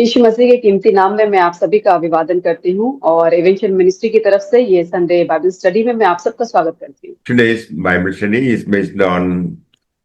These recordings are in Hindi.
यीशु मसीह के कीमती नाम में मैं आप सभी का अभिवादन करती हूँ और एवेंचर मिनिस्ट्री की तरफ से ये संडे बाइबल स्टडी में मैं आप सबका स्वागत करती हूँ। Today's Bible study is based on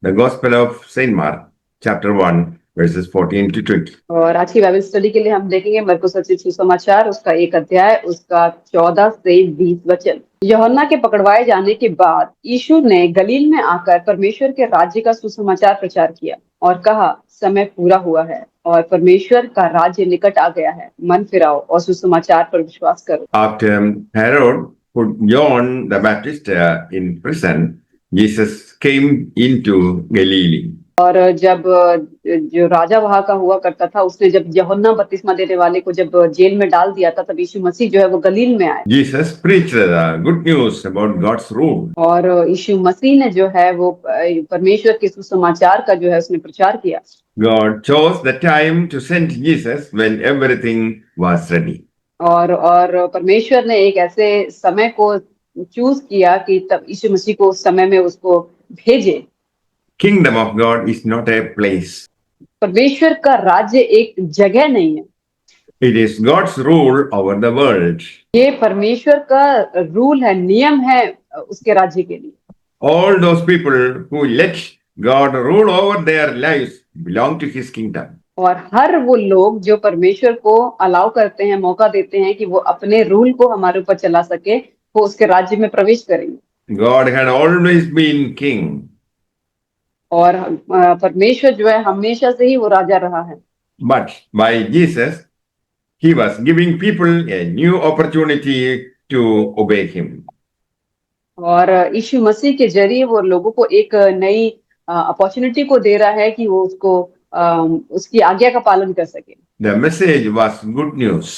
the Gospel of Saint Mark, chapter 1, verses 14 to 20. और आज की बाइबल स्टडी के लिए हम देखेंगे मरकुस रचित सुसमाचार उसका 1 अध्याय उसका 14 से 20 वचन। यूहन्ना के पकड़वाए जाने के बाद यीशु ने गलील में आकर परमेश्वर के राज्य का सुसमाचार प्रचार किया और कहा, समय पूरा हुआ है और परमेश्वर का राज्य निकट आ गया है। मन फिराओ और सुसमाचार पर विश्वास करो। After Herod put John the Baptist in prison, Jesus came into Galilee. और जब जो राजा वहां का हुआ करता था, उसने जब यूहन्ना बपतिस्मा देने वाले को जब जेल में डाल दिया था, तब यीशु मसीह जो है वो गलील में आए। Jesus preached the good news about God's rule. और यीशु मसीह ने जो है वो परमेश्वर के सुसमाचार का जो है उसने प्रचार किया। God chose the time to send Jesus when everything was ready. और परमेश्वर ने एक ऐसे समय को चूज किया कि तब यीशु मसीह को उस समय में उसको भेजे। Kingdom of God is not a place. परमेश्वर का राज्य एक जगह नहीं है, It is God's rule over the world. ये परमेश्वर का रूल है, नियम है उसके राज्य के लिए। All those people who let God rule over their lives belong to His kingdom. और हर वो लोग जो परमेश्वर को अलाउ करते हैं, मौका देते हैं कि वो अपने रूल को हमारे ऊपर चला सके, वो उसके राज्य में प्रवेश करेंगे। God had always been king. और परमेश्वर जो है हमेशा से ही वो राजा रहा है। But by Jesus, He was giving people a new opportunity to obey Him. और यीशु मसीह के जरिए वो लोगों को एक नई अपॉर्चुनिटी को दे रहा है कि वो उसको उसकी आज्ञा का पालन कर सके। The message was good news.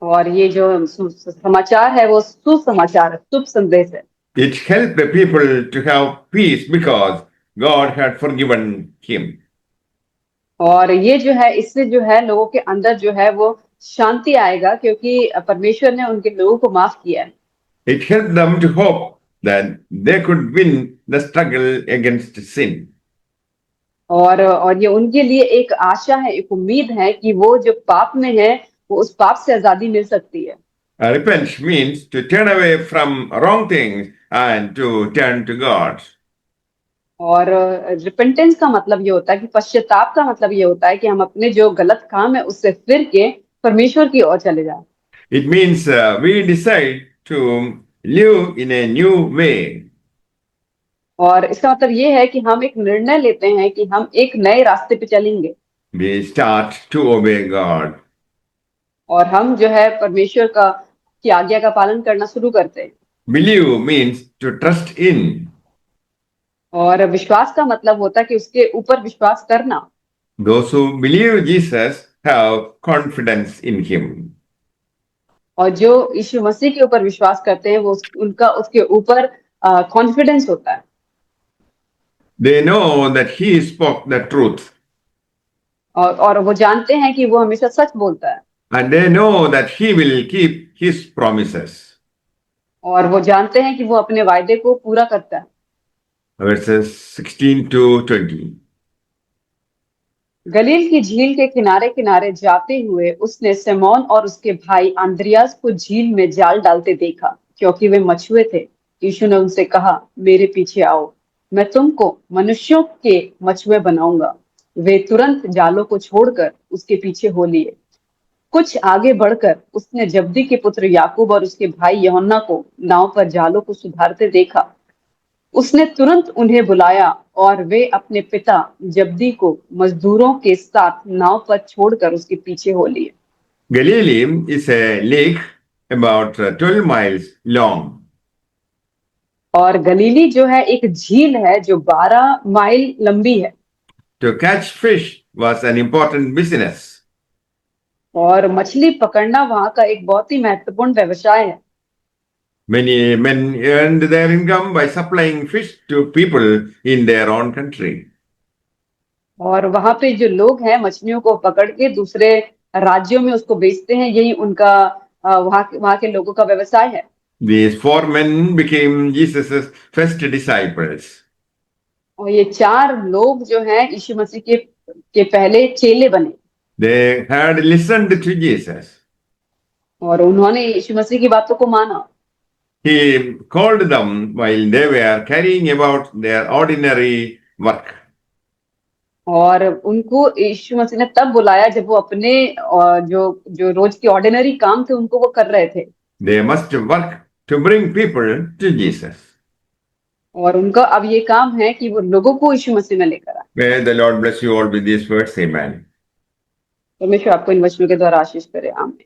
और ये जो समाचार है वो सुसमाचार है, शुभ संदेश है। It helped the people to have peace because God had forgiven him. और ये जो है इससे जो है लोगों के अंदर जो है वो शांति आएगा, क्योंकि परमेश्वर ने उनके लोगों को माफ किया है। It helped them to hope that they could win the struggle against sin. और ये उनके लिए एक आशा है, एक उम्मीद है कि वो जो पाप में है वो उस पाप से आजादी मिल सकती है। Repent means to turn away from wrong things and to turn to God. और रिपेंटेंस का मतलब ये होता है कि पश्चाताप का मतलब ये होता है कि हम अपने जो गलत काम है उससे फिर के परमेश्वर की ओर चले जाएं। It means we decide to live in a new way. और इसका मतलब ये है कि हम एक निर्णय लेते हैं कि हम एक नए रास्ते पे चलेंगे। We start to obey God. और हम जो है परमेश्वर की आज्ञा का पालन करना शुरू करते हैं। Believe means to trust in. और विश्वास का मतलब होता है कि उसके ऊपर विश्वास करना। Those who believe Jesus have confidence in Him. और जो यीशु मसीह के ऊपर विश्वास करते हैं वो उनका उसके ऊपर कॉन्फिडेंस होता है। They know that He spoke the truth. और वो जानते हैं कि वो हमेशा सच बोलता है। And they know that He will keep His promises. और वो जानते हैं कि वो अपने वायदे को पूरा करता है। Verses 16 to 20. गलील की झील के किनारे किनारे जाते हुए उसने सिमोन और उसके भाई अंद्रियास को झील में जाल डालते देखा, क्योंकि वे मछुए थे। यीशु ने उनसे कहा, मेरे पीछे आओ, मैं तुमको मनुष्यों के मछुए बनाऊंगा। वे तुरंत जालों को छोड़कर उसके पीछे हो लिए। कुछ आगे बढ़कर उसने जब्दी के पुत्र याकूब और उसके भाई यूहन्ना को नाव पर जालों को सुधारते देखा। उसने तुरंत उन्हें बुलाया और वे अपने पिता जब्दी को मजदूरों के साथ नाव पर छोड़कर उसके पीछे हो लिए। Galilee is a lake about 12 miles long. और गलीली जो है एक झील है जो 12 माइल लंबी है। To catch fish was an important business. और मछली पकड़ना वहां का एक बहुत ही महत्वपूर्ण व्यवसाय है। Many men earned their income by supplying fish to people in their own country. और वहां पे जो लोग हैं मछलियों को पकड़ के दूसरे राज्यों में उसको बेचते हैं, यही उनका वहां के लोगों का व्यवसाय है। These 4 men became Jesus' first disciples. और ये 4 लोग जो हैं यीशु मसीह के पहले चेले बने। They had listened to Jesus. और उन्होंने यीशु मसीह की बातों को माना। He called them while they were carrying about their ordinary work. और उनको यीशु मसीह ने तब बुलाया जब वो अपने जो जो रोज के ऑर्डिनरी काम थे उनको वो कर रहे थे। They must work to bring people to Jesus. और उनका अब ये काम है कि वो लोगों को यीशु मसीह में लेकर आए। May the Lord bless you all with these words. Amen. परमेश्वर आपको इन वचनों के द्वारा आशीष करे। आमीन।